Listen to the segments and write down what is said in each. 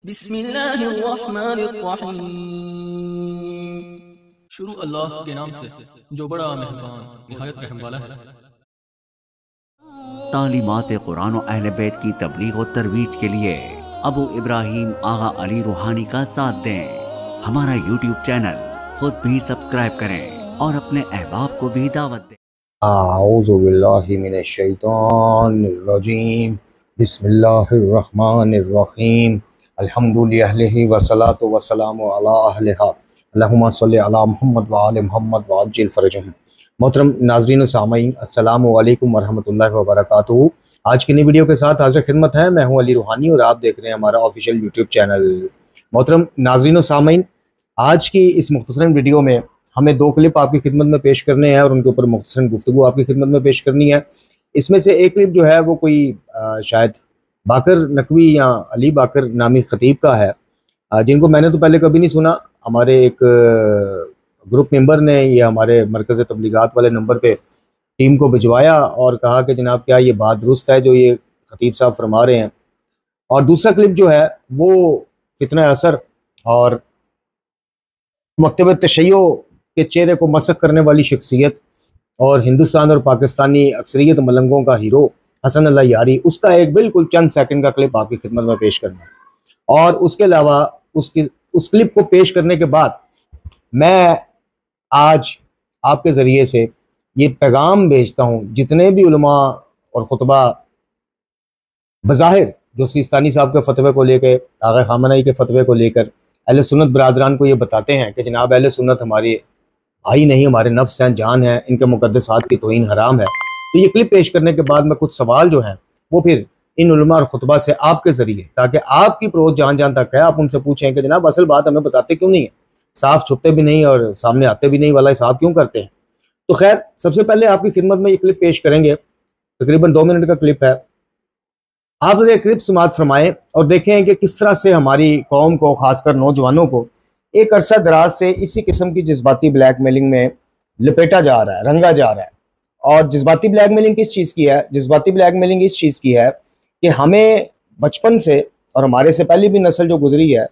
बिस्मिल्लाहिर्रहमानिर्रहीम। शुरू अल्लाह के नाम से जो बड़ा मेहरबान निहायत रहम वाला है। तालीमात कुरान और अहले बैत की तबलीग और तरवीज के लिए अबू इब्राहिम आगा अली रूहानी का साथ दें। हमारा यूट्यूब चैनल खुद भी सब्सक्राइब करें और अपने अहबाब को भी दावत दें। आऊज़ु बिल्लाहि मिनश शैतानिर रजीम। बिस्मिल्लाहिर्रहमानिर्रहीम। अल्हम्दुलिल्लाहि वस्सलातु वस्सलामु अला अहलिहा। अल्लाहुम्मा सल्लि अला मुहम्मद व आले मुहम्मद व अज्जिल फरजहुम। मोहतरम नाज़रीन व सामीन, अस्सलामु अलैकुम व रहमतुल्लाहि व बरकातुहू। आज की नई वीडियो के साथ हाज़िर खिदमत है। मैं हूं अली रूहानी और आप देख रहे हैं हमारा ऑफिशियल यूट्यूब चैनल। मोहतरम नाज़रीन व सामीन, आज की इस मुख्तसरन वीडियो में हमें दो क्लिप आपकी खिदमत में पेश करने हैं और उनके ऊपर मुख्तसरन गुफ्तगू आपकी खिदमत में पेश करनी है। इसमें से एक क्लिप जो है वो कोई शायद बाकर नकवी या अली बाकर नामी खतीब का है, जिनको मैंने तो पहले कभी नहीं सुना। हमारे एक ग्रुप मेंबर ने ये हमारे मरकज़ तबलीगात वाले नंबर पे टीम को भिजवाया और कहा कि जनाब क्या ये बात दुरुस्त है जो ये खतीब साहब फरमा रहे हैं। और दूसरा क्लिप जो है वो फितना असर और मकतब तशय्यो के चेहरे को मसक करने वाली शख्सियत और हिंदुस्तान और पाकिस्तानी अक्सरियत मलंगों का हीरो हसन अल्लाह यारी, उसका एक बिल्कुल चंद सेकंड का क्लिप आपकी खिदमत में पेश करना है। और उसके अलावा उस क्लिप को पेश करने के बाद मैं आज आपके ज़रिए से ये पैगाम भेजता हूँ जितने भी उलमा और खुतबा बज़ाहिर जो सिस्तानी साहब के फतवे को लेकर, आगा खामनई के फतवे को लेकर अहले सुन्नत बरादरान को ये बताते हैं कि जनाब अहले सुन्नत हमारे भाई नहीं, हमारे नफ्स हैं, जान है, इनके मुक़द्दसात की तौहीन हराम है। तो ये क्लिप पेश करने के बाद मैं कुछ सवाल जो हैं वो फिर इन उलमा और खुतबा से आपके ज़रिए, ताकि आपकी प्रोच जान जान तक है, आप उनसे पूछें कि जनाब असल बात हमें बताते क्यों नहीं है, साफ छुपते भी नहीं और सामने आते भी नहीं वाला हिसाब क्यों करते हैं। तो खैर, सबसे पहले आपकी खिदमत में ये क्लिप पेश करेंगे, तकरीबन 2 मिनट का क्लिप है। आप ये क्लिप समाअत फरमाएं और देखें कि किस तरह से हमारी कौम को, खासकर नौजवानों को, एक अरसा दराज से इसी किस्म की जज्बाती ब्लैकमेलिंग में लपेटा जा रहा है, रंगा जा रहा है। और जज्बाती ब्लैकमेलिंग किस चीज़ की है? जज्बाती ब्लैकमेलिंग इस चीज़ की है कि हमें बचपन से और हमारे से पहले भी नस्ल जो गुजरी है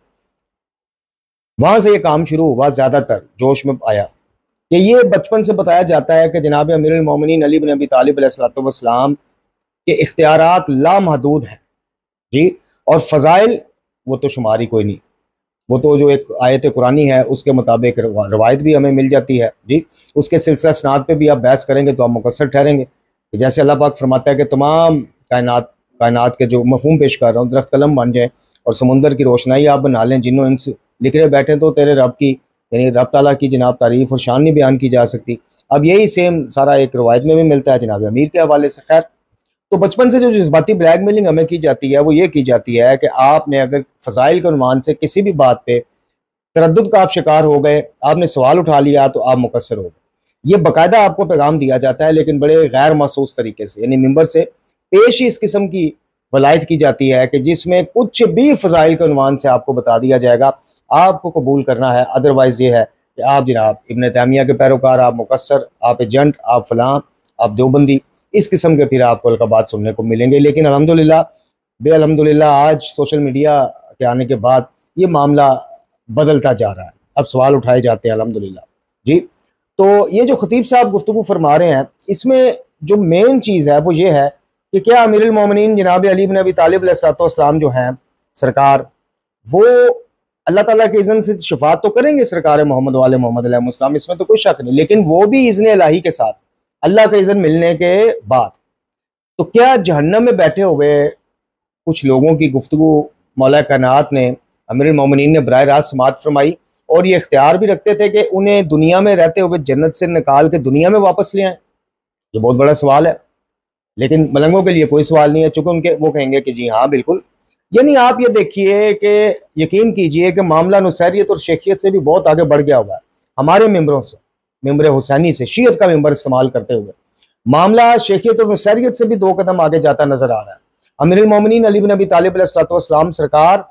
वहाँ से ये काम शुरू हुआ, ज़्यादातर जोश में आया कि ये बचपन से बताया जाता है कि जनाब अमीरुल मोमिनीन अली बिन अबी तालिब अलैहिस्सलाम के इख्तियारात लामहदूद हैं जी, और फ़ज़ाइल वो तो शुमारी कोई नहीं, वो तो जो एक आयत कुरानी है उसके मुताबिक रवायत भी हमें मिल जाती है जी। उसके सिलसिला स्नाद पे भी आप बहस करेंगे तो आप मुकस्सर ठहरेंगे। जैसे अल्लाह पाक फरमाता है कि तमाम कायनात के जो मफहूम पेश कर रहा हूँ, दरख्त कलम बन जाए और समुंदर की रोशनाई आप बना लें, जिन्हों इंस लिख रहे बैठे तो तेरे रब की, यानी रब ताला की जनाब तारीफ़ और शान नहीं बयान की जा सकती। अब यही सेम सारा एक रवायत में भी मिलता है जनाब अमीर के हवाले से। खैर, तो बचपन से जो जज्बाती ब्लैकमेलिंग हमें की जाती है वो ये की जाती है कि आपने अगर फ़ज़ाइल के उन्वान से किसी भी बात पे तरद्दुद का आप शिकार हो गए, आपने सवाल उठा लिया तो आप मुकस्सर हो गए। ये बाकायदा आपको पैगाम दिया जाता है, लेकिन बड़े गैर महसूस तरीके से, यानी मिंबर से पेश ही इस किस्म की वलायत की जाती है कि जिसमें कुछ भी फ़ज़ाइल के उन्वान से आपको बता दिया जाएगा, आपको कबूल करना है। अदरवाइज़ ये है कि आप जनाब इब्न तैमिया के पैरोकार, आप मुकस्सर, आप एजेंट, आप फलां, आप देवबंदी, इस किस्म के फिर आपको अलकाबात सुनने को मिलेंगे। लेकिन अल्हम्दुलिल्लाह आज सोशल मीडिया के आने के बाद ये मामला बदलता जा रहा है, अब सवाल उठाए जाते हैं अल्हम्दुलिल्लाह जी। तो ये जो खतीब साहब गुफ्तगू फरमा रहे हैं, इसमें जो मेन चीज़ है वो ये है कि क्या अमीरुल मोमिनीन जनाब अली बिन अबी तालिब अलैहिस्सलाम जो हैं सरकार, वो अल्लाह ताला के इज़्न से शफाअत तो करेंगे सरकार मोहम्मद वाले मोहम्मद अलैहिस्सलाम, इसमें तो कोई शक नहीं, लेकिन वो भी इज़्न इलाही के साथ, अल्लाह का इज़्न मिलने के बाद। तो क्या जहन्नम में बैठे हुए कुछ लोगों की गुफ्तगू मौला कायनात ने, अमीरुल मोमिनीन ने बराह रास्त समाअत फरमाई और ये इख्तियार भी रखते थे कि उन्हें दुनिया में रहते हुए जन्नत से निकाल के दुनिया में वापस ले आए? ये बहुत बड़ा सवाल है, लेकिन मलंगों के लिए कोई सवाल नहीं है, चूंकि उनके वो कहेंगे कि जी हाँ बिल्कुल। यानी आप ये देखिए कि यकीन कीजिए कि मामला नुसैरियत और शेखियत से भी बहुत आगे बढ़ गया हुआ है। हमारे मेंबरों से, मेंबर हुसैनी से, शीयत का मेंबर इस्तेमाल करते हुए मामला शेखियत और नुसैरियत से भी 2 कदम आगे जाता नजर आ रहा है। अमीरुल मोमिनीन अली बिन अबी तालिब अलैहिस्सलाम सरकार,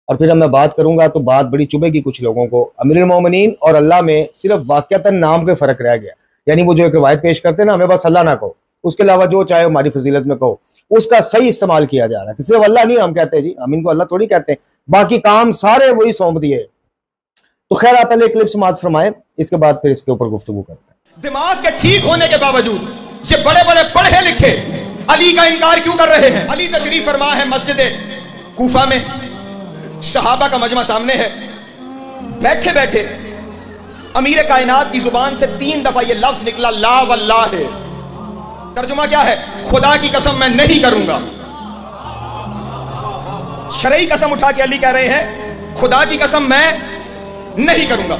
और फिर मैं बात करूंगा तो बात बड़ी चुभेगी कुछ लोगों को, अमीरुल मोमिनीन और अल्लाह में सिर्फ वाक़ियतन नाम के फ़र्क रह गया। यानी वो जो एक रवायत पेश करते हैं ना, हमें बस अल्लाह ना कहो, उसके अलावा जो चाहे हमारी फजीलत में कहो, उसका सही इस्तेमाल किया जा रहा है कि सिर्फ अल्लाह नहीं हम कहते जी, हम इनको अल्लाह थोड़ी कहते हैं, बाकी काम सारे वही सौंप दिए। तो खैर आप पहले क्लिप समाप्त फरमाएं, इसके बाद फिर इसके ऊपर गुफ्तगू करते हैं। दिमाग के ठीक होने के बावजूद ये बड़े बड़े पढ़े लिखे अली का इनकार क्यों कर रहे हैं? अली तशरीफ फरमा है मस्जिद कूफा में, सहाबा का मजमा सामने है, बैठे बैठे अमीर कायनात की जुबान से 3 दफा ये लफ्ज निकला, ला वल्लाह है। तर्जुमा क्या है? खुदा की कसम मैं नहीं करूंगा। शरई कसम उठा के अली कह रहे हैं खुदा की कसम मैं नहीं करूंगा।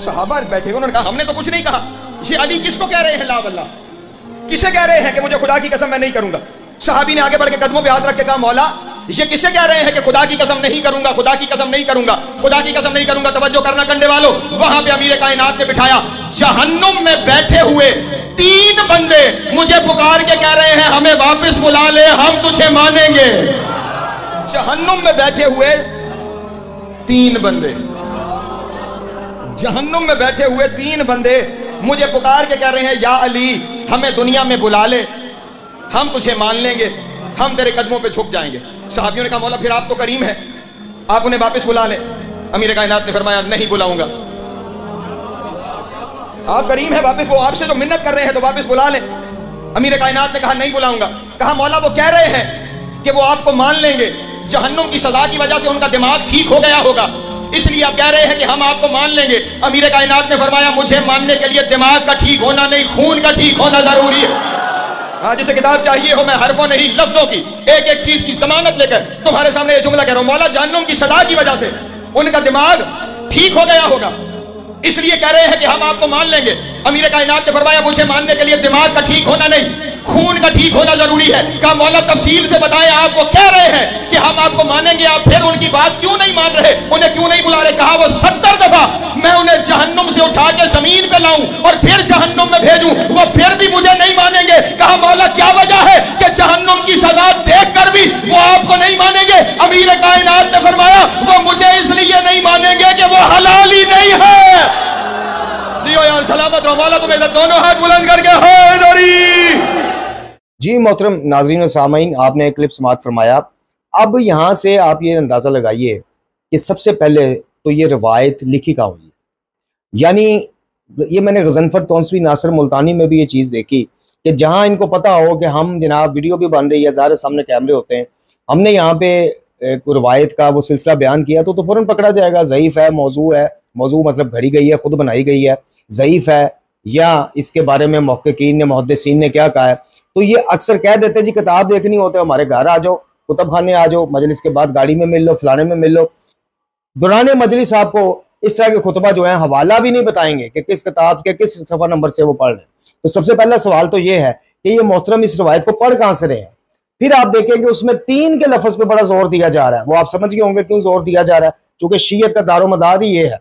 सहाबा बैठे उन्होंने कहा हमने तो कुछ नहीं कहा। ये अली किसको कह रहे हैं ला वल्लाह? किसे कह रहे हैं कि मुझे खुदा की कसम मैं नहीं करूंगा? सहाबी ने आगे बढ़ के कदमों पे हाथ रख के कहा मौला ये किसे कह रहे हैं कि खुदा की कसम नहीं करूंगा, खुदा की कसम नहीं करूंगा, खुदा की कसम नहीं करूंगा। तवज्जो करना कंडे वालों, वहां पे अमीर कायनात ने बिठाया जहन्नुम में बैठे हुए 3 बंदे मुझे पुकार के कह रहे हैं हमें वापस बुला ले, हम तुझे मानेंगे। जहन्नुम में बैठे हुए 3 बंदे, जहन्नुम में बैठे हुए 3 बंदे मुझे पुकार के कह रहे हैं या अली हमें दुनिया में बुला ले, हम तुझे मान लेंगे, हम तेरे कदमों पे झुक जाएंगे। सहाबियों ने कहा मौला फिर आप तो करीम हैं, आप उन्हें वापस बुला लें। अमीर कायनात ने फरमाया नहीं बुलाऊंगा। आप करीम हैं, वापस वो आपसे जो मिन्नत कर रहे हैं तो वापस बुला लें। अमीर कायनात ने कहा नहीं बुलाऊंगा। कहा मौला वो कह रहे हैं कि वो आपको मान लेंगे, जहन्नुम की सजा की वजह से उनका दिमाग ठीक हो गया होगा, इसलिए आप कह रहे हैं कि हम आपको मान लेंगे। अमीर कायनात ने फरमाया मुझे मानने के लिए दिमाग का ठीक होना नहीं, खून का ठीक होना जरूरी है। हाँ, जिसे किताब चाहिए हो मैं हरफों नहीं लफ्जों की एक एक चीज की जमानत लेकर तुम्हारे सामने ये जुमला कह रहा हूं। मौला जहन्नुम की सजा की वजह से उनका दिमाग ठीक हो गया होगा, इसलिए कह रहे हैं कि हम आपको मान लेंगे। अमीर कायनात ने फरमाया मुझे मानने के लिए दिमाग का ठीक होना नहीं, खून का ठीक होना जरूरी है। कहा मौला तफसील से बताएं, आप वो कह रहे हैं कि हम आपको मानेंगे, आप फिर उनकी बात क्यों नहीं मान रहे, उन्हें क्यों नहीं बुला रहे? कहा वो 70 दफा मैं उन्हें जहन्नुम से उठा के जमीन पे लाऊं और फिर जहन्नुम में भेजूं, वो फिर भी मुझे नहीं मानेंगे। कहा मौला क्या वजह है कि जहन्नुम की सजा देख कर भी वो आपको नहीं मानेंगे? अमीर कायनात ने फरमाया वो मुझे इसलिए नहीं मानेंगे कि वो हलाल ही नहीं है। जियो यार सलामत रहो, मौला तुम्हें दोनों हाथ बुलंद करके हैदरी। जी मोहतरम नाज़रीन और सामाईन, आपने क्लिप समाप्त फरमाया। अब यहाँ से आप ये अंदाज़ा लगाइए कि सबसे पहले तो ये रवायत लिखी कहाँ हुई है। यानी ये मैंने गज़नफर तौंसवी नासिर मुल्तानी में भी ये चीज़ देखी कि जहाँ इनको पता हो कि हम जनाब वीडियो भी बन रही है, ज़ाहिर सामने कैमरे होते हैं, हमने यहाँ पे रवायत का वो सिलसिला बयान किया तो फ़ौरन पकड़ा जाएगा ज़ईफ़ है, मौजू मतलब घड़ी गई है, खुद बनाई गई है, ज़ईफ़ है, या इसके बारे में मुहक्किकीन ने मुहद्दिसीन ने क्या कहा है। तो ये अक्सर कह देते जी किताब देखनी होते हमारे घर आ जाओ, कुतुब खाने आ जाओ, मजलिस के बाद गाड़ी में मिल लो, फलाने में मिल लो। दुराने मजलिस आपको इस तरह के खुतबा जो है हवाला भी नहीं बताएंगे कि किस किताब के किस सफ़ा नंबर से वो पढ़ रहे हैं। तो सबसे पहला सवाल तो ये है कि ये मोहतरम इस रवायत को पढ़ कहाँ से रहे हैं। फिर आप देखेंगे उसमें 3 के लफ्ज़ पे बड़ा जोर दिया जा रहा है। वो आप समझ गए होंगे क्यों जोर दिया जा रहा है, चूंकि शीयत का दारोमदार ही ये है,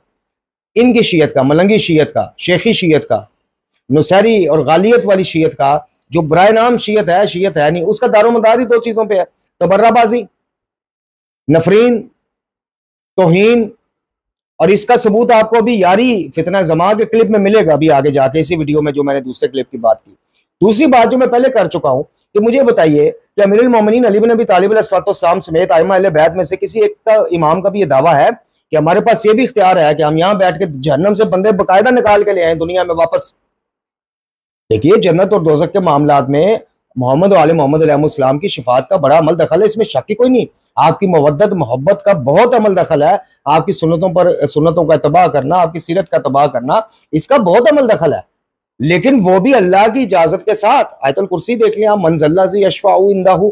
इनकी शीयत का, मलंगी शीयत का, शेखी शीयत का, नुसैरी और गालियत वाली शीयत का, जो बराए नाम शीयत है नहीं, उसका दारोमदार ही 2 चीजों पे है, तबर्राबाजी, नफरीन, तौहीन। और इसका सबूत आपको अभी यारी फितना जमा के क्लिप में मिलेगा, अभी आगे जाके इसी वीडियो में जो मैंने दूसरे क्लिप की बात की। दूसरी बात जो मैं पहले कर चुका हूं कि मुझे बताइए कि अमीरुल मोमिनीन अली बिन अबी तालिब अलैहिस्सलाम समेत आइमा अहले बैत में से किसी एक का इमाम का भी ये दावा है कि हमारे पास ये भी इख्तियार है कि हम यहाँ बैठ के जहन्नम से बंदे बाकायदा निकाल के ले आए दुनिया में वापस। देखिए जन्नत और दोज़ख के मामलात में मोहम्मद और आले मोहम्मद अलैहिस्सलाम की शिफात का बड़ा अमल दखल है, इसमें शक की कोई नहीं। आपकी मवद्दत मोहब्बत का बहुत अमल दखल है, आपकी सुन्नतों का तबाह करना, आपकी सीरत का तबाह करना, इसका बहुत अमल दखल है, लेकिन वो भी अल्लाह की इजाजत के साथ। आयतुल कुर्सी देख लिया, मंज़ल्लज़ी यशफ़अउ इंदहु,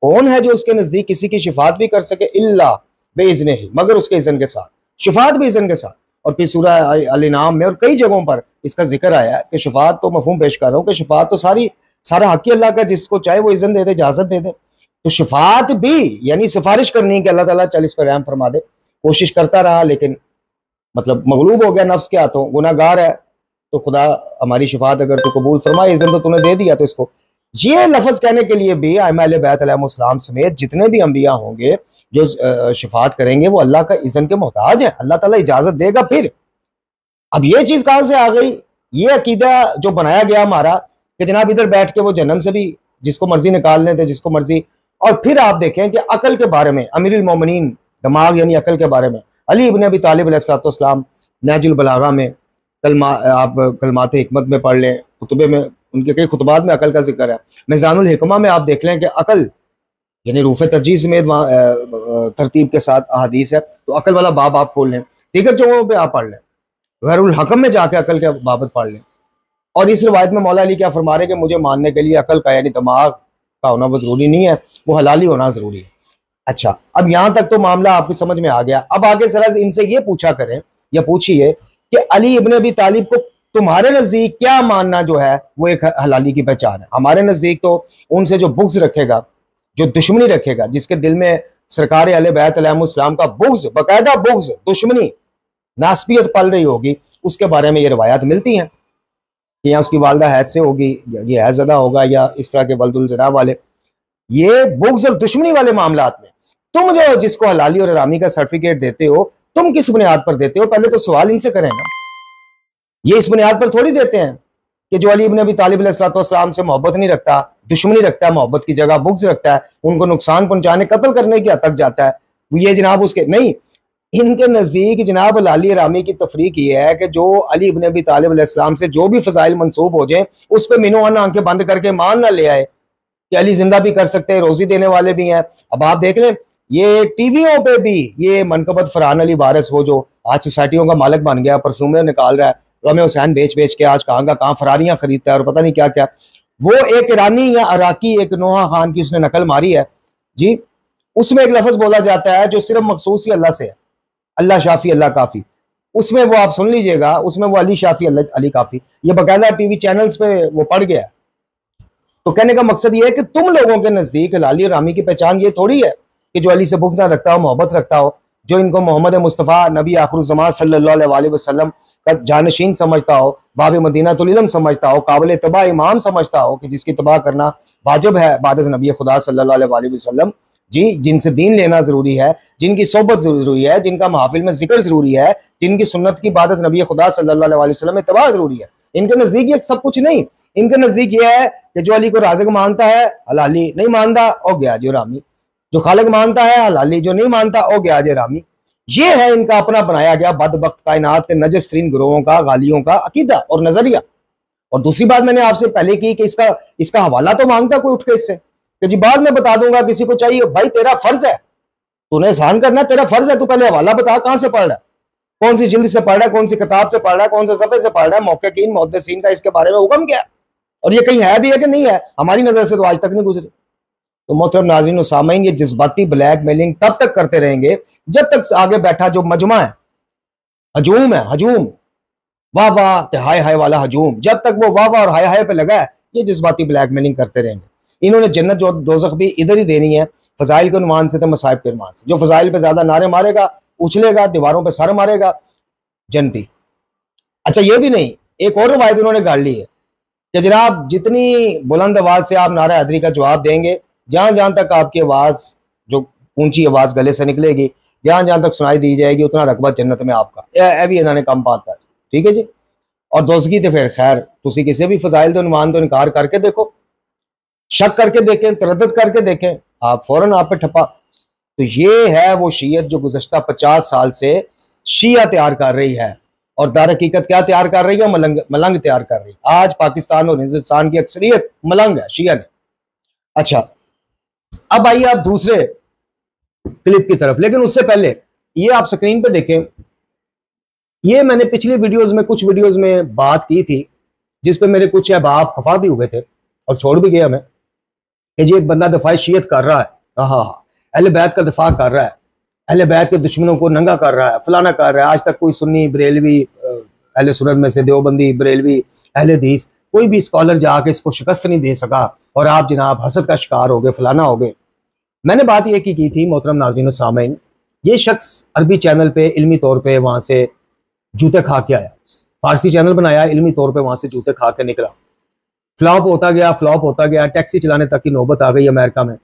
कौन है जो उसके नजदीक किसी की शिफात भी कर सके, इल्ला बेइज़्निही, मगर उसके इज़्न के साथ, शिफात भी इज़्न के साथ। और फिर सूरह अल-इनाम में और कई जगहों पर इसका जिक्र आया है कि शिफात तो मफहूम पेश कर रहा हूँ कि शिफात तो सारा हक़ अल्लाह का, जिसको चाहे वो इज़्न दे दे, इजाजत दे दे। तो शिफात भी यानी सिफारिश करनी है कि अल्लाह ताला चल इस पर रहम फरमा दे। कोशिश करता रहा लेकिन मतलब मगलूब हो गया नफ्स के हाथों, गुनाहगार है, तो खुदा हमारी शिफात अगर तो कबूल फरमाए, इज़्न तो तूने दे दिया, तो इसको ये लफ्ज़ कहने के लिए भी आइमा अहले बैत अलैहिस्सलाम समेत जितने भी अंबिया होंगे जो शिफात करेंगे वो अल्लाह का इज़्न के मोहताज है, अल्लाह ताला इजाजत देगा। फिर अब ये चीज कहां से आ गई, ये अकीदा जो बनाया गया हमारा कि जनाब इधर बैठ के वो जन्नम से भी जिसको मर्जी निकाल लेते, जिसको मर्जी। और फिर आप देखें कि अकल के बारे में अमीरुल मोमिनीन दिमाग यानी अकल के बारे में। अली इब्न अबी तालिब अलैहिस्सलाम नहजुल बलागा में आप कलमात हिकमत में पढ़ लें, खुतबे में उनके कई खुतबात में अकल का जिक्र है। मिज़ानुल हिकमा में आप देख लें कि अकल यानी रूफ़ तरजीह समेत तरतीब के साथ अहादीस है, तो अकल वाला बाब आप खोल लें। दीगर जगहों पे आप पढ़ लें, गैरुल हकम में जाके अकल के बाबत पढ़ लें। और इस रिवायत में मौला अली क्या फरमा रहे हैं कि मुझे मानने के लिए अकल का यानी दिमाग का होना वो ज़रूरी नहीं है, वो हलाली होना ज़रूरी है। अच्छा, अब यहाँ तक तो मामला आपकी समझ में आ गया। अब आगे जरा इनसे ये पूछा करें या पूछिए कि अली इब्न अबी तालिब को तुम्हारे नज़दीक क्या मानना जो है वो एक हलाली की पहचान है। हमारे नज़दीक तो उनसे जो बुग़्ज़ रखेगा, जो दुश्मनी रखेगा, जिसके दिल में सरकार अहले बैत अलैहिमुस्सलाम का बुग़्ज़, बाकायदा बुग़्ज़, दुश्मनी, नास्बियत पल रही होगी, उसके बारे में ये रवायात मिलती हैं कि या उसकी वालदा हैज़ से होगी, ये हैज़दा होगा, या इस तरह के वल्दुल ज़ना वाले, ये बुग़्ज़ और दुश्मनी वाले मामलात में तुम जो जिसको हलाली और हरामी का सर्टिफिकेट देते हो, तुम किस बुनियाद पर देते हो? पहले तो सवाल इनसे करें ना। ये इस बुनियाद पर थोड़ी देते हैं कि जो अली इब्न अबी तालिब अलैहिस्सलाम से मोहब्बत नहीं रखता, दुश्मनी रखता है, मोहब्बत की जगह बुग़्ज़ रखता है, उनको नुकसान पहुंचाने, कत्ल करने की हद तक जाता है, वो ये जनाब उसके नहीं। इनके नज़दीक जनाब हलाली हरामी की तफरीक ये है कि जो अली इब्न अबी तालिब अलैहिस्सलाम से जो भी फजाइल मंसूब हो जाए, उस पर मिनो अन आंखें बंद करके मान ना ले आए कि अली जिंदा भी कर सकते हैं, रोजी देने वाले भी हैं। अब आप देख लें, ये टीवियों पे भी ये मनकबत फरहान अली वारिस, वो जो आज सोसाइटियों का मालिक बन गया, परफ्यूमर निकाल रहा है, गम हुसैन बेच बेच के आज कहाँ का कहाँ फरारियां खरीदता है और पता नहीं क्या क्या। वो एक ईरानी या अराकी एक नोहा खान की उसने नकल मारी है जी। उसमें एक लफ्ज बोला जाता है जो सिर्फ मखसूस ही अल्लाह से है, अल्लाह शाफी अल्लाह काफी। उसमें वो आप सुन लीजिएगा, उसमें वो अली शाफी अल्लाह अली काफी, ये बाकायदा टीवी चैनल्स पे वो पड़ गया। तो कहने का मकसद ये है कि तुम लोगों के नजदीक हलाली और हरामी की पहचान ये थोड़ी है कि जो अली से बुग़्ज़ ना रखता हो, मोहब्बत रखता हो, जो इनको मोहम्मद मुस्तफ़ा नबी आखिरुज़्ज़मान सल्लल्लाहु अलैहि वसल्लम का जानशीन समझता हो, बाब मदीनातुल इल्म समझता हो, काबिल तबाह इमाम समझता हो कि जिसकी तबाह करना वाजिब है बाद नबी खुदा सल्लल्लाहु अलैहि वसल्लम जी, जिनसे दीन लेना जरूरी है, जिनकी सोबत जरूरी है, जिनका महफिल में जिक्र जरूरी है, जिनकी सुन्नत की बाद नबी खुदा सल्लल्लाहु अलैहि वसल्लम में तबाह जरूरी है। इनके नजदीक ये सब कुछ नहीं। इनके नजदीक ये है कि जो अली को राज़िक मानता है हलाली, नहीं मानता ओ गया जो रामी, जो खालिक मानता है हलाली, जो नहीं मानता ओ गया जो रामी। ये है इनका अपना बनाया गया बदबख्त कायनात के नजस तरीन गुरोहों का, गालियों का अकीदा और नजरिया। और दूसरी बात मैंने आपसे पहले की कि इसका हवाला तो मांगता कोई उठ के इससे कि जी बाद में बता दूंगा, किसी को चाहिए। भाई तेरा फर्ज है, तूने एहसान करना, तेरा फर्ज है, तू पहले हवाला बता, कहां से पढ़ रहा है, कौन सी जिल्द से पढ़ रहा है, कौन सी किताब से पढ़ रहा है, कौन से सफे से पढ़ रहा है, मुहक्किकीन मुहद्दिसीन का इसके बारे में हुक्म क्या है, और ये कहीं है भी है कि नहीं है, हमारी नजर से तो आज तक नहीं गुजरे। तो मोहतरम नाज़रीन और सामीन, ये जज्बाती ब्लैकमेलिंग तब तक करते रहेंगे जब तक आगे बैठा जो मजमा है, हजूम है, हजूम, वाह वाह हाय हाय वाला हजूम, जब तक वो वाह वाह और हाय हाय पे लगा है, ये जज्बाती ब्लैकमेलिंग करते रहेंगे। इन्होंने जन्नत जो दोज़ख भी इधर ही देनी है, फजाइल के उन्वान से तो मसाइब के उन्वान से। जो फजाइल पे ज्यादा नारे मारेगा, उछलेगा, दीवारों पे सर मारेगा, जन्नती। अच्छा ये भी नहीं, एक और रवायत उन्होंने गाड़ ली है कि जनाब जितनी बुलंद आवाज से आप नारा हैदरी का जवाब देंगे, जहां जहां तक आपकी आवाज, जो ऊंची आवाज गले से निकलेगी, जहां जहां तक सुनाई दी जाएगी, उतना रकबा जन्नत में आपका। यह भी इन्होंने कम पाता, ठीक है जी। और दोस्तगी तो फिर खैर, तुसी किसी भी फजाइल तो उन्वान तो इनकार करके देखो, शक करके देखें, तरद्दुद करके देखें, आप फौरन आप पे ठप्पा। तो ये है वो शीयत जो गुज़श्ता 50 साल से शिया तैयार कर रही है, और दार हकीकत क्या तैयार कर रही है? मलंग तैयार कर रही है। आज पाकिस्तान और हिंदुस्तान की अक्सरियत मलंग है, शिया ने। अच्छा अब आइए आप दूसरे क्लिप की तरफ, लेकिन उससे पहले ये आप स्क्रीन पे देखें, ये मैंने पिछली वीडियोस में, कुछ वीडियोस में बात की थी, जिस पे मेरे कुछ अहबाब खफा भी हुए थे और छोड़ भी गया मैं कि जी एक बंदा दफाई शियत कर रहा है, अहले बैत का दफा कर रहा है, अहले बैत के दुश्मनों को नंगा कर रहा है, फलाना कर रहा है। आज तक कोई सुन्नी बरेलवी, अहले सुन्नत में से देवबंदी, बरेलवी, अहले हदीस, कोई भी स्कॉलर जाके इसको शिकस्त नहीं दे सका, और आप जनाब हसद का शिकार हो गए, फलाना हो गए। मैंने बात ये की थी मोहतरम नाज़रीन और सामीन, ये शख्स अरबी चैनल पे इल्मी तौर पे वहां से जूते खा के आया, फारसी चैनल बनाया, इल्मी तौर पे वहां से जूते खा के निकला, फ्लॉप होता गया, टैक्सी चलाने तक की नौबत आ गई अमेरिका में।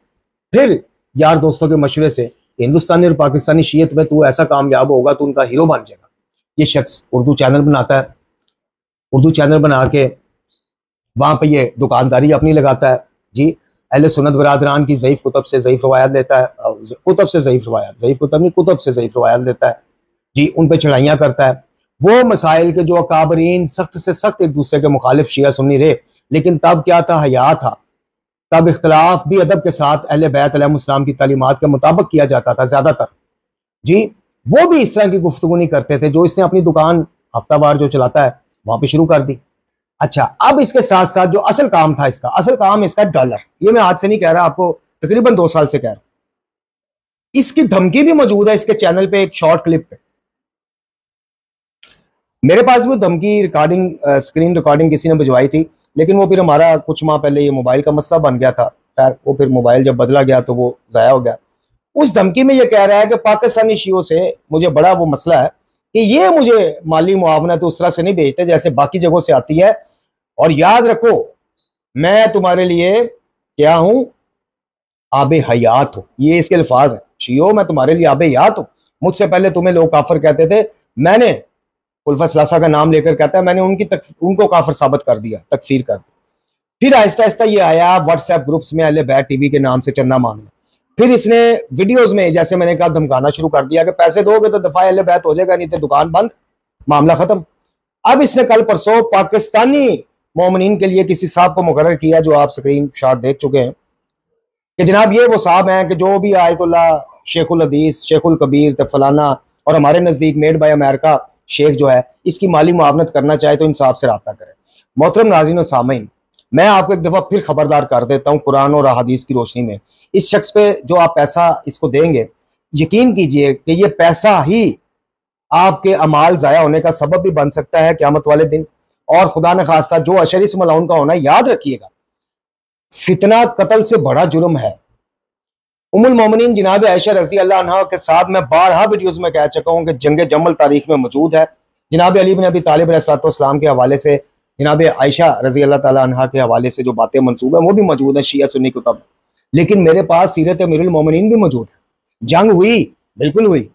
फिर यार दोस्तों के मशवरे से हिंदुस्तानी और पाकिस्तानी शीयत में तू ऐसा कामयाब होगा, तू उनका हीरो बन जाएगा। ये शख्स उर्दू चैनल बनाता है, उर्दू चैनल बना के वहां पे ये दुकानदारी अपनी लगाता है जी, अहले सुन्नत बरादरान की ज़ईफ़ कुतब से ज़ईफ़ रवायत लेता है, कुतब से ज़ईफ़ रवायत, ज़ईफ़ कुतब नहीं, कुतब से ज़ईफ़ रवायत लेता है जी, उन पे चढ़ाइयाँ करता है। वो मसाइल के जो अकाबरीन सख्त से सख्त एक दूसरे के मुखालिफ शिया सुन्नी रहे, लेकिन तब क्या था, हया था। तब इख्तलाफ भी अदब के साथ अहले बैत अलैहिस्सलाम की तालीमात के मुताबिक किया जाता था ज़्यादातर जी। वो भी इस तरह की गुफ्तगू नहीं करते थे जो इसने अपनी दुकान हफ्तावार जो चलाता है वहां पे शुरू कर दी। अच्छा, अब इसके साथ साथ जो असल काम था इसका, असल काम इसका डॉलर, ये मैं आज से नहीं कह रहा, आपको तकरीबन 2 साल से कह रहा हूं। इसकी धमकी भी मौजूद है इसके चैनल पे, एक शॉर्ट क्लिप पे। मेरे पास भी धमकी रिकॉर्डिंग, स्क्रीन रिकॉर्डिंग किसी ने भिजवाई थी, लेकिन वो फिर हमारा कुछ माह पहले ये मोबाइल का मसला बन गया था। खैर वो फिर मोबाइल जब बदला गया तो वो ज़ाया हो गया। उस धमकी में ये कह रहा है कि पाकिस्तानी शियों से मुझे बड़ा वो मसला है कि ये मुझे माली मुआवनत उस तरह से नहीं भेजते जैसे बाकी जगहों से आती है, और याद रखो मैं तुम्हारे लिए क्या हूं, आबे हयात हूं। ये इसके अल्फाज है, शियो मैं तुम्हारे लिए आबे हयात हूं। मुझसे पहले तुम्हें लोग काफिर कहते थे, मैंने खुलफा सलासा का नाम लेकर कहता है मैंने उनको काफिर साबित कर दिया, तकफीर कर दी। फिर आहिस्ता आहिस्ता ये आया व्हाट्सएप ग्रुप्स में अहले बैत टीवी के नाम से चंदा मांगना। फिर इसने वीडियोस में जैसे मैंने कहा धमकाना शुरू कर दिया कि पैसे दोगे तो दफा अहले बैत हो जाएगा, नहीं तो दुकान बंद, मामला खत्म। अब इसने कल परसों पाकिस्तानी मोमिनीन के लिए किसी साहब को मुकर्रर किया, जो आप स्क्रीन शॉट देख चुके हैं कि जनाब ये वो साहब हैं कि जो भी आयतुल्लाह शेखुल हदीस, शेखुल कबीर फलाना और हमारे नज़दीक मेड बाय अमेरिका शेख जो है इसकी माली मुआवनत करना चाहे तो इंसाफ से रब्ता करें। मोहतरम नाज़रीन और सामीन, मैं आपको एक दफ़ा फिर खबरदार कर देता हूँ कुरान और हदीस की रोशनी में, इस शख्स पे जो आप पैसा इसको देंगे, यकीन कीजिए कि ये पैसा ही आपके अमाल ज़ाया होने का सबब भी बन सकता है क़यामत वाले दिन। और खुदा न खास्ता जो अशर इस मलाउन का होना, याद रखिएगा फितना कत्ल से बड़ा जुर्म है। उम्मुल मोमिनीन जनाब आयशा रज़ी अल्लाह अन्हा के साथ मैं बारहा वीडियोस में कह चुका हूँ कि जंग जमल तारीख में मौजूद है। जनाब अली बिन अबी तालिब अलैहिस्सलाम के हवाले से, जनाब आयशा रज़ी अल्लाह ताला अन्हा के हवाले से जो बातें मंसूब हैं वो भी मौजूद है शिया सुन्नी कुतब। लेकिन मेरे पास सीरत अमीरुल मोमिनीन भी मौजूद है। जंग हुई, बिल्कुल हुई,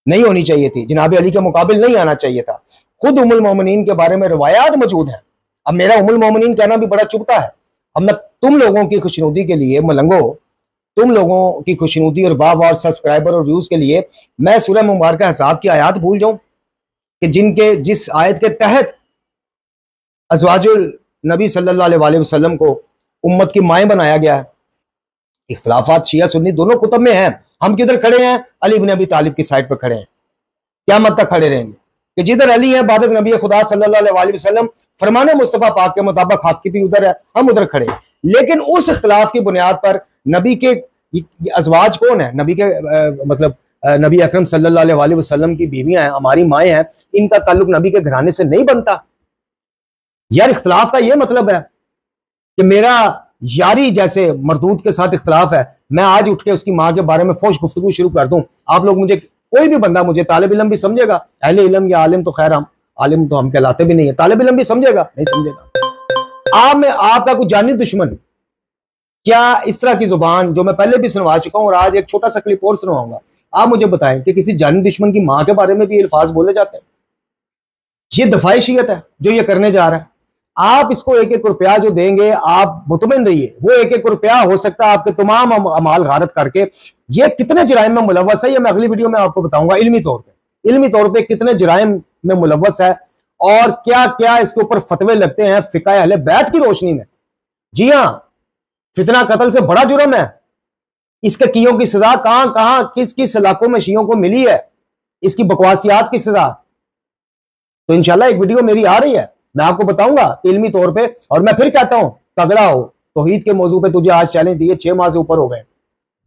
नहीं होनी चाहिए थी, जनाब अली के मुकाबिल नहीं आना चाहिए था। खुद उम्मुल मोमिनीन के बारे में रिवायात मौजूद है। अब मेरा उम्मुल मोमिनीन कहना भी बड़ा चुभता है। अब मैं तुम लोगों की खुशनुदी के लिए, मलंगो तुम लोगों की खुशनुदी और वाह वाह सब्सक्राइबर और व्यूज के लिए मैं सूरह मुबारक हिसाब की आयत भूल जाऊं कि जिस आयत के तहत अज़वाजुल नबी सल्लल्लाहु अलैहि वसल्लम को उम्मत की माएँ बनाया गया है। इख्तिलाफात शिया सुन्नी दोनों कुतब में हैं। हम किधर खड़े हैं? अली बिन अबी तालिब की साइड पर खड़े हैं, क्या मत तक खड़े रहेंगे कि जिधर अली है बाद नबी खुदा सल्लल्लाहु अलैहि वसल्लम, फरमाने मुस्तफ़ा पाक के मुताबिक हक की भी उधर है, हम उधर खड़े हैं। लेकिन उस इख्तिलाफ की बुनियाद पर नबी के अज़वाज कौन है, नबी के मतलब नबी अकरम सल्लल्लाहु अलैहि वसल्लम की बीवियां हैं, हमारी माएँ हैं, इनका ताल्लुक नबी के घराने से नहीं बनता। यार इख्तिलाफ का ये मतलब है कि मेरा यारी जैसे मरदूद के साथ इख्तिलाफ है, मैं आज उठ के उसकी माँ के बारे में फोश गुफ्तगू शुरू कर दूं, आप लोग मुझे, कोई भी बंदा मुझे तालिब इल्म भी समझेगा, अहले इल्म या आलिम तो खैर, हम आलिम तो हम कहलाते भी नहीं है, तालिब इल्म भी समझेगा, नहीं समझेगा। आप में आपका कुछ जानी दुश्मन क्या इस तरह की जुबान जो मैं पहले भी सुनवा चुका हूं और आज एक छोटा सा क्लिप और सुनवाऊंगा, आप मुझे बताएं कि किसी जानी दुश्मन की माँ के बारे में भी ये अल्फाज बोले जाते हैं? ये दफाई शियत है जो ये करने जा रहा है। आप इसको 1-1 रुपया जो देंगे, आप मुतमिन रहिए, वो 1-1 रुपया हो सकता है आपके तमाम अमाल गारत करके, ये कितने जराइम में मुलव्वस है ये मैं अगली वीडियो में आपको बताऊंगा। इल्मी तौर पे कितने जराइम में मुलव्वस है और क्या क्या इसके ऊपर फतवे लगते हैं फिक़ह अहले बैत की रोशनी में। जी हाँ, फितना कत्ल से बड़ा जुर्म है। इसके कियों की सजा कहां कहां किस किस इलाकों में शियों को मिली है, इसकी बकवासियात की सजा, तो इंशाल्लाह एक वीडियो मेरी आ रही है, मैं आपको बताऊंगा इल्मी तौर पे। और मैं फिर कहता हूं, तगड़ा हो, तौहीद के मौजू पे तुझे आज चैलेंज दिए, 6 माह से ऊपर हो गए,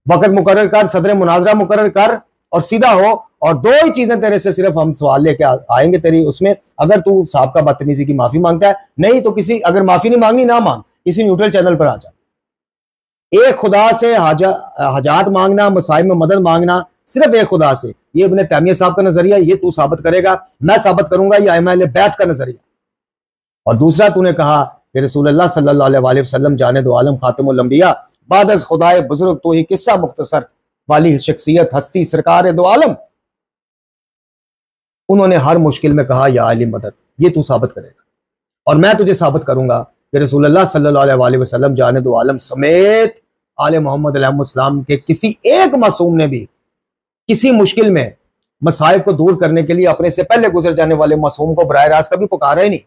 वक्त मुकर्रर कर, सदर मुनाजरा मुकर्रर कर और सीधा हो, और 2 ही चीजें तेरे से सिर्फ हम सवाल लेके आएंगे तेरी उसमें, अगर तू साहब का बदतमीजी की माफी मांगता है, नहीं तो किसी, अगर माफी नहीं मांगनी ना मांग, किसी न्यूट्रल चैनल पर आ जा। एक खुदा से हजात मांगना, मसाइब में मदद मांगना, सिर्फ एक खुदा से, ये इब्न तैमिया साहब का नजरिया, ये तू साबित करेगा, मैं साबित करूंगा ये अहले बैत का नजरिया। और दूसरा तूने कहा कि रसूलुल्लाह सल्लल्लाहु अलैहि वसल्लम जाने दो आलम खातमुल अंबिया बाद अज़ खुदाए बुजुर्ग, तो ही किस्सा मुख्तसर वाली शख्सियत हस्ती सरकार दो आलम, उन्होंने हर मुश्किल में कहा या अली मदद, ये तू साबित करेगा। और मैं तुझे साबित करूंगा कि रसूलुल्लाह सल्लल्लाहु अलैहि वसल्लम जाने दो आलम समेत आले मोहम्मद अलैहिस्सलाम के किसी एक मासूम ने भी किसी मुश्किल में मसाइब को दूर करने के लिए अपने से पहले गुजर जाने वाले मासूम को बराह रास्त कभी पुकारा ही नहीं।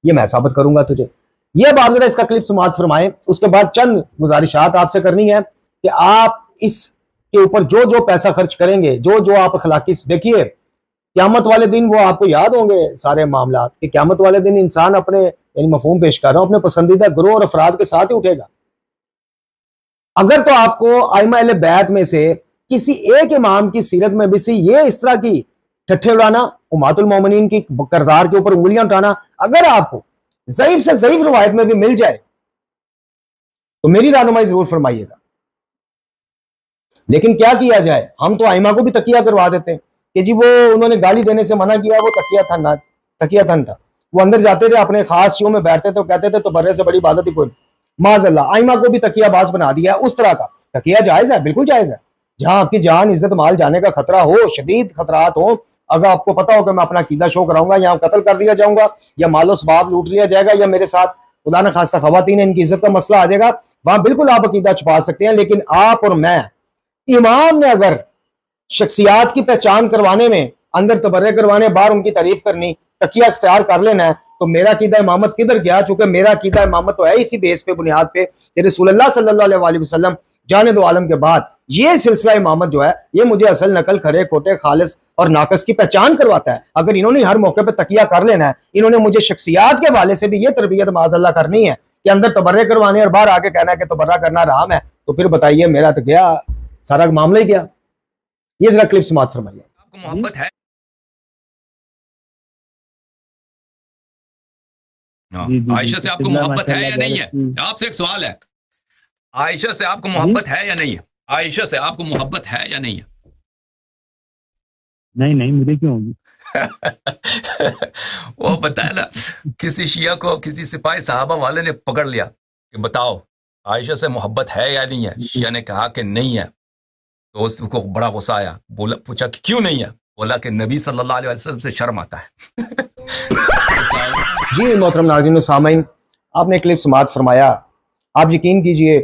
ये मैं साबित करूंगा तुझे। ये अब आप जरा इसका क्लिप समाअत फरमाएं। उसके बाद चंद गुजारिशात आपसे करनी है कि आप इसके ऊपर जो जो पैसा खर्च करेंगे, जो जो आप अखलाकी, देखिए क़यामत वाले दिन वो आपको याद होंगे सारे मामला कि क़यामत वाले दिन इंसान अपने, यानी मफहूम पेश कर रहा हूं, अपने पसंदीदा ग्रोह और अफराद के साथ ही उठेगा। अगर तो आपको आइमा अहले बैत में से किसी एक इमाम की सीरत में भी से ये इस तरह की ठट्ठे उड़ाना, उम्मतुल मोमिनीन की किरदार के ऊपर उंगलियां उठाना, अगर आपको ज़ईफ से ज़ईफ रिवायत में भी मिल जाए तो मेरी रहनुमाई जरूर फरमाइएगा। लेकिन क्या किया जाए, हम तो आइमा को भी तकिया करवा देते हैं कि जी वो उन्होंने गाली देने से मना किया, वो तकिया थन था। वो अंदर जाते थे, अपने खास शो में बैठते थे, कहते थे तो बर्रे से बड़ी इबादत ही कोई। माज़अल्लाह, आइमा को भी तकियाबाज बना दिया है। उस तरह का तकिया जायज है, बिल्कुल जायज है। जहां आपकी जान, इज्जत, माल जाने का खतरा हो, शदीद खतरात हो, अगर आपको पता हो कि मैं अपना कीदा शो कराऊंगा, या कत्ल कर दिया जाऊंगा, या मालो सबाब लूट लिया जाएगा, या मेरे साथ खुदा न खास्ता खवातीन इनकी इज्जत का मसला आ जाएगा, वहां बिल्कुल आप अकीदा छुपा सकते हैं। लेकिन आप और मैं, इमाम ने अगर शख्सियात की पहचान करवाने में, अंदर तबर्रे करवाने, बाहर उनकी तारीफ करनी, तकिया इख्तियार कर लेना है, तो मेरा कीदा इमामत किधर गया? चूंकि मेरा कीदा इमामत तो है इसी बेस पे, बुनियाद पे कि रसूलुल्लाह सल्लल्लाहु अलैहि वसल्लम जाने दो आलम के बाद ये सिलसिला इमामत जो है, ये मुझे असल, नकल, खरे, खोटे, खालिस और नाकस की पहचान करवाता है। अगर इन्होंने हर मौके पे तकिया कर लेना है, इन्होंने मुझे शख्सियात के हवाले से भी ये तरबियत माज़अल्लाह करनी है कि अंदर तबर्रे करवाने और बाहर आके कहना है कि तबर्रा करना हराम है, तो फिर बताइए मेरा तो गया, सारा मामला ही गया। ये जरा क्लिप समाअत फरमाइए। आपको मोहब्बत है? आयशा से आपको मोहब्बत है या नहीं है? आपसे एक सवाल है, आयशा से आपको मोहब्बत है या नहीं है? आयशा से आपको मोहब्बत है या नहीं है? नहीं, मुझे क्यों होगी? वो बताया ना, किसी शिया को किसी सिपाही साहबा वाले ने पकड़ लिया कि बताओ आयशा से मोहब्बत है या नहीं है। शिया ने कहा कि नहीं है। तो उसको बड़ा गुस्सा आया, बोला, पूछा कि क्यों नहीं है? बोला कि नबी सल्लल्लाहु अलैहि वसल्लम से शर्म आता है। जी मोहतरम नाज़रीन व सामीन, आपने क्लिप समाअत फरमाया। आप यकीन कीजिए,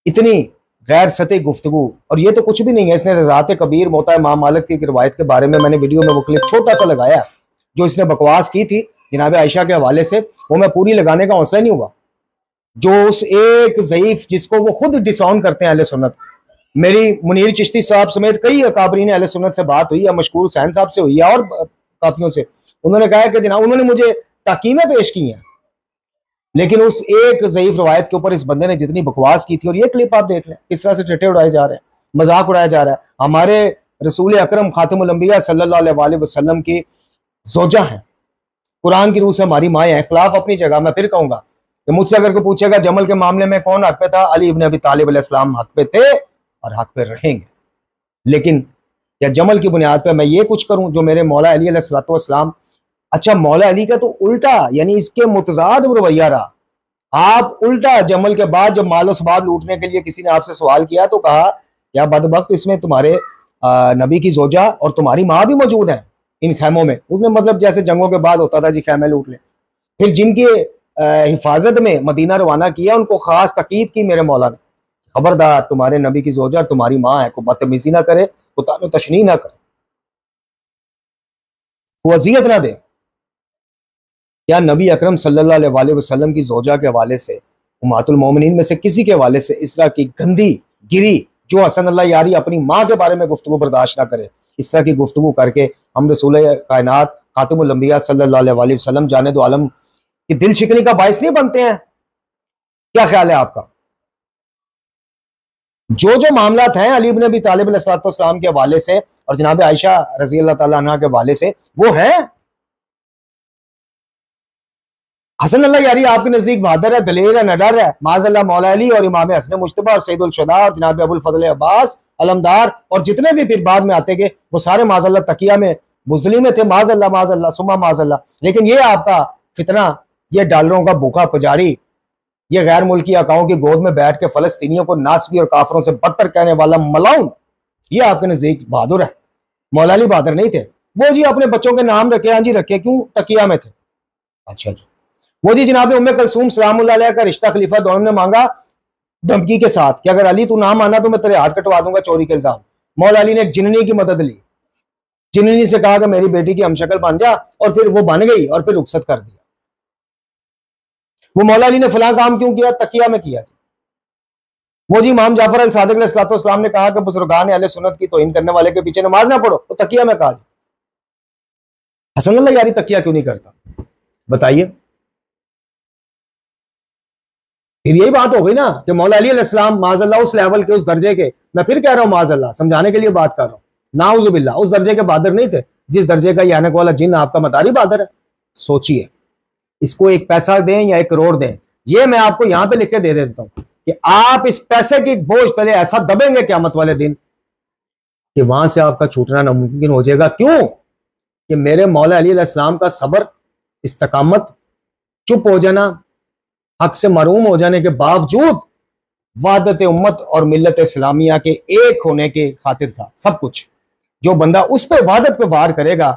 इतनी गैर सतही गुफ्तगू, और ये तो कुछ भी नहीं है। इसने रज़ात कबीर मोता इमाम मालिक की रिवायत के बारे में मैंने वीडियो में वो क्लिप छोटा सा लगाया, जो इसने बकवास की थी जनाब आयशा के हवाले से, वो मैं पूरी लगाने का हौसला नहीं हुआ। जो उस एक ज़ईफ जिसको वो खुद डिसऑन करते हैं अहले सुन्नत, मेरी मुनीर चिश्ती साहब समेत कई अकाबरीन अहले सुन्नत से बात हुई है, मशकूर हुसैन साहब से हुई है और काफियों से, उन्होंने कहा कि जनाब उन्होंने मुझे ताकीमें पेश की हैं, लेकिन उस एक ज़ईफ रवायत के ऊपर इस बंदे ने जितनी बकवास की थी। और ये क्लिप आप देख लें किस तरह से टट्टे उड़ाए जा रहे हैं, मजाक उड़ाया जा रहा है। हमारे रसूल अकरम खातिमुल अंबिया सल्लल्लाहु अलैहि वसल्लम की ज़ौजा हैं, कुरान की रूह से हमारी माँ है। इख्तिलाफ अपनी जगह, मैं फिर कहूंगा कि मुझसे अगर कोई पूछेगा जमल के मामले में कौन हक पे था, अली इब्न अबी तालिब अलैहिस्सलाम हक पे थे और हक पे रहेंगे। लेकिन क्या जमल की बुनियाद पे मैं ये कुछ करूं जो मेरे मौला अली अलैहिस्सलातु वस्सलाम, अच्छा मौला अली का तो उल्टा, यानी इसके मुतजाद रवैया रहा। आप उल्टा जमल के बाद जब मालो सबाब लूटने के लिए किसी ने आपसे सवाल किया तो कहा या बदबख्त, इसमें तुम्हारे नबी की ज़ौजा और तुम्हारी माँ भी मौजूद है इन खैमों में। उसने मतलब जैसे जंगों के बाद होता था जी खैमे लूट ले। फिर जिनके हिफाजत में मदीना रवाना किया उनको खास तकीद की मेरे मौला ने, खबरदार तुम्हारे नबी की ज़ौजा तुम्हारी माँ है, को बदतमीजी ना करे, को तानो तशनी ना करे, को अजियत ना दे। क्या नबी अकरम सल्लल्लाहु अलैहि वसल्लम की ज़ौजा के हवाले से, उम्मतुल मोमिनीन में से किसी के हवाले से इस तरह की गंदी गिरी, जो हसन अल्लाह यारी अपनी माँ के बारे में गुफ्तगू बर्दाश्त ना करे, इस तरह की गुफ्तगू करके हम रसूल कायनात खातिमुल अंबिया सल्लल्लाहु अलैहि वसल्लम जाने दो आलम की दिल शिकनी का बाइस नहीं बनते हैं? क्या ख्याल है आपका? जो मामलात हैं अली इब्न अबी तालिब अलैहिस्सलाम के हवाले से और जनाब आयशा रज़ी अल्लाह ताला अन्हा के हवाले से, वो है हसन अल्लाह यारी आपके नजदीक बहादुर है, दलेर है, नडर है। माज़अल्लाह मौला अली और इमाम हसन मुश्तबा और सैयदुल शुहदा और जनाब अबुल फजल अब्बास अलमदार और जितने भी फिर बाद में आते गए वो सारे माज़अल्लाह तकिया में बुज़ली में थे। माज़अल्लाह माज़अल्लाह सुमा माज़अल्लाह। लेकिन ये आपका फितना, ये डॉलरों का भूखा पुजारी, ये गैर मुल्की आकाओं की गोद में बैठ के फलस्तीनियों को नासबी और काफरों से बदतर कहने वाला मलाउन, ये आपके नजदीक बहादुर है। मौला अली बहादुर नहीं थे वो जी, अपने बच्चों के नाम रखे, हाँ जी रखे, क्यों? तकिया में थे। अच्छा जी, वो जी जनाब उम्मे कलसूम सलामुल्लाह अलैहा का रिश्ता खलीफा दोम ने मांगा धमकी के साथ कि अगर अली तू ना माना तो मैं तेरे हाथ कटवा दूंगा चोरी के इल्जाम। मौला अली ने एक जिन्नी की मदद ली, जिन्नी से कहा कि मेरी बेटी की हमशक्ल बन जा, और फिर वो बन गई और फिर रुखसत कर दिया। वो मौला अली ने फलां काम क्यों किया? तकिया में किया। वो जी इमाम जाफर अल सादिक अलैहिस्सलाम ने कहा कि बुजुर्गान अहले सुन्नत की तौहीन करने वाले के पीछे नमाज ना पढ़ो, तो तकिया में कहा। हसन अल्लाह यारी तकिया क्यों नहीं करता? बताइए। फिर यही बात हो गई ना कि मौला अली अलैहिस्सलाम माज़अल्लाह उस लेवल के, उस दर्जे के, मैं फिर कह रहा हूं माज़अल्लाह, समझाने के लिए बात कर रहा हूं, नाउज़ुबिल्लाह, उस दर्जे के बहादुर नहीं थे जिस दर्जे का यानक वाला जिन आपका मतारी बहादुर है। सोचिए, इसको 1 पैसा दें या 1 करोड़ दें, ये मैं आपको यहां पे लिख के दे देता हूं कि आप इस पैसे की बोझ तले ऐसा दबेंगे क़यामत वाले दिन कि वहां से आपका छूटना नामुमकिन हो जाएगा। क्यों? कि मेरे मौला अली अलैहिस्सलाम का सब्र, इस्तकामत, चुप हो जाना, हक से महरूम हो जाने के बावजूद वादत उम्मत और मिल्लत इस्लामिया के एक होने के खातिर था सब कुछ। जो बंदा उस पे वादत पे वार करेगा,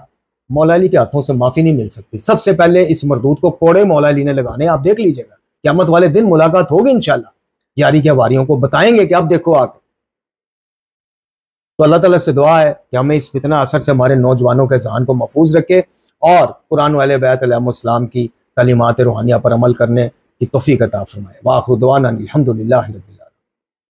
मौला अली के हाथों से माफी नहीं मिल सकती। सबसे पहले इस मरदूद को कोड़े मौला अली ने लगाने, आप देख लीजिएगा, क़यामत वाले दिन मुलाकात होगी इंशाल्लाह। यारी के वारियों को बताएंगे कि आप देखो आके। तो अल्लाह ताला से दुआ है कि हमें इस फितना असर से हमारे नौजवानों के ज़हन को महफूज रखे और कुरान वाले बैत अलैहिस्सलाम की तालीमात रूहानिया पर अमल करने की तौफीक अता फरमाए। व आखिर दुआना अल्हम्दुलिल्लाहि रब्बिल आलमीन।